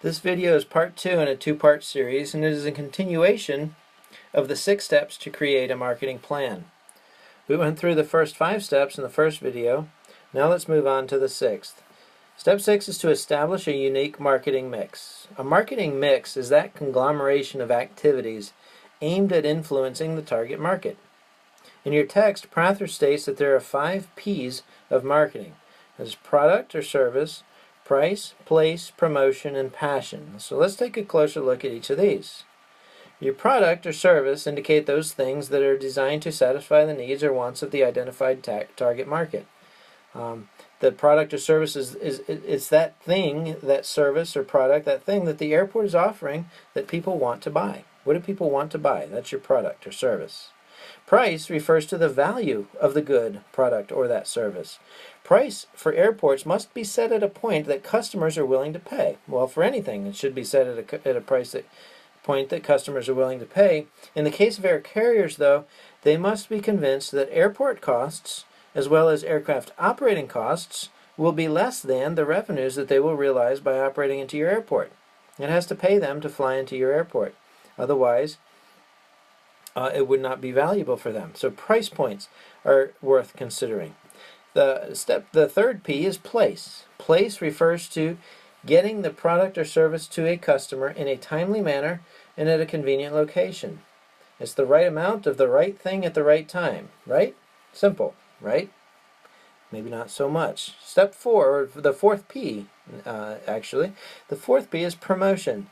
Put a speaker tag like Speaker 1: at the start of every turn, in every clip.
Speaker 1: This video is part 2 in a two-part series, and it is a continuation of the 6 steps to create a marketing plan. We went through the first 5 steps in the first video. Now let's move on to the 6th. Step 6 is to establish a unique marketing mix. A marketing mix is that conglomeration of activities aimed at influencing the target market. In your text, Prather states that there are 5 P's of marketing. There's product or service, price, place, promotion, and passion. So let's take a closer look at each of these. Your product or service indicate those things that are designed to satisfy the needs or wants of the identified target market. The product or service is that thing, that service or product, that thing that the airport is offering that people want to buy. What do people want to buy? That's your product or service. Price refers to the value of the good, product, or that service. Price for airports must be set at a point that customers are willing to pay. Well, for anything, it should be set at a point that customers are willing to pay. In the case of air carriers, though, they must be convinced that airport costs, as well as aircraft operating costs, will be less than the revenues that they will realize by operating into your airport. It has to pay them to fly into your airport. Otherwise, it would not be valuable for them. So price points are worth considering. The third P is place. Place refers to getting the product or service to a customer in a timely manner and at a convenient location. It's the right amount of the right thing at the right time, right? Simple, right? Maybe not so much. Step 4, or the fourth P, actually. The fourth P is promotion.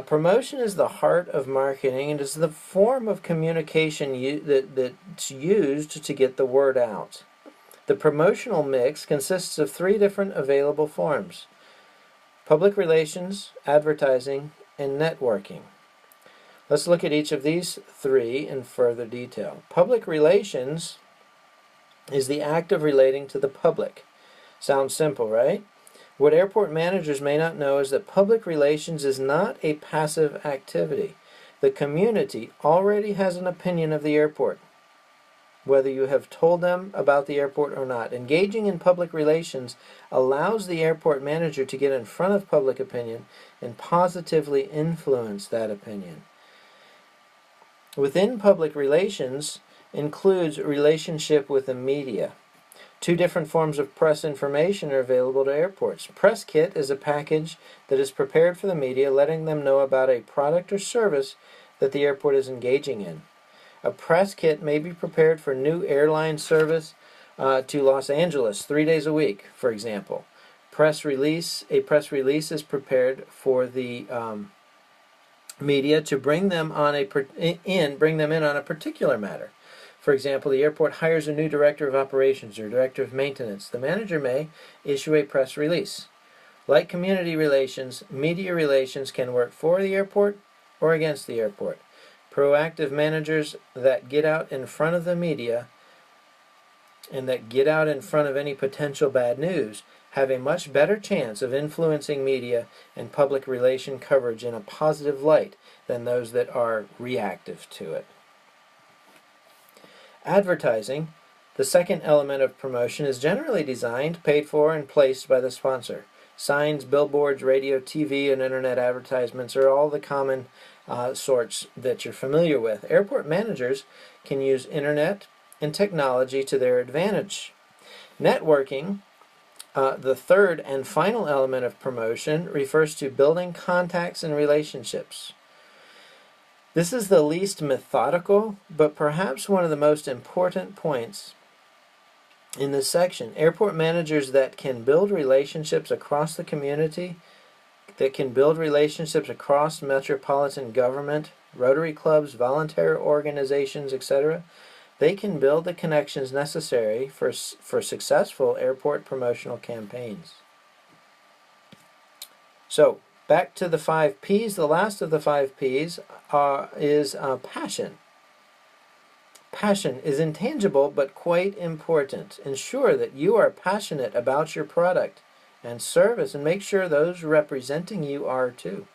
Speaker 1: Promotion is the heart of marketing and is the form of communication that's used to get the word out. The promotional mix consists of 3 different available forms: public relations, advertising, and networking. Let's look at each of these 3 in further detail. Public relations is the act of relating to the public. Sounds simple, right? What airport managers may not know is that public relations is not a passive activity. The community already has an opinion of the airport, whether you have told them about the airport or not. Engaging in public relations allows the airport manager to get in front of public opinion and positively influence that opinion. Within public relations includes relationship with the media. 2 different forms of press information are available to airports. Press kit is a package that is prepared for the media, letting them know about a product or service that the airport is engaging in. A press kit may be prepared for new airline service to Los Angeles 3 days a week, for example. A press release is prepared for the media to bring them in on a particular matter. For example, the airport hires a new director of operations or director of maintenance. The manager may issue a press release. Like community relations, media relations can work for the airport or against the airport. Proactive managers that get out in front of the media and that get out in front of any potential bad news have a much better chance of influencing media and public relation coverage in a positive light than those that are reactive to it. Advertising, the second element of promotion, is generally designed, paid for, and placed by the sponsor. Signs, billboards, radio, TV, and internet advertisements are all the common sorts that you're familiar with. Airport managers can use internet and technology to their advantage. Networking, the third and final element of promotion, refers to building contacts and relationships. This is the least methodical, but perhaps one of the most important points in this section. Airport managers that can build relationships across the community, that can build relationships across metropolitan government, Rotary clubs, volunteer organizations, etc., they can build the connections necessary for successful airport promotional campaigns. So, back to the 5 P's. The last of the 5 P's is passion. Passion is intangible but quite important. Ensure that you are passionate about your product and service, and make sure those representing you are too.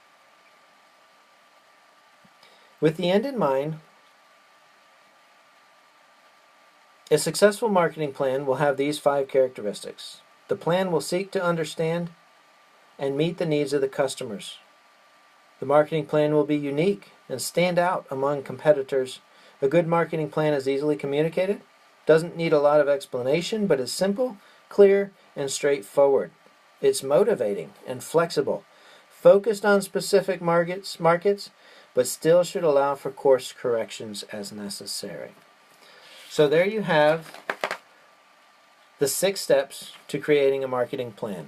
Speaker 1: With the end in mind, a successful marketing plan will have these 5 characteristics. The plan will seek to understand and meet the needs of the customers. The marketing plan will be unique and stand out among competitors. A good marketing plan is easily communicated, doesn't need a lot of explanation, but is simple, clear, and straightforward. It's motivating and flexible, focused on specific markets, but still should allow for course corrections as necessary. So there you have the 6 steps to creating a marketing plan.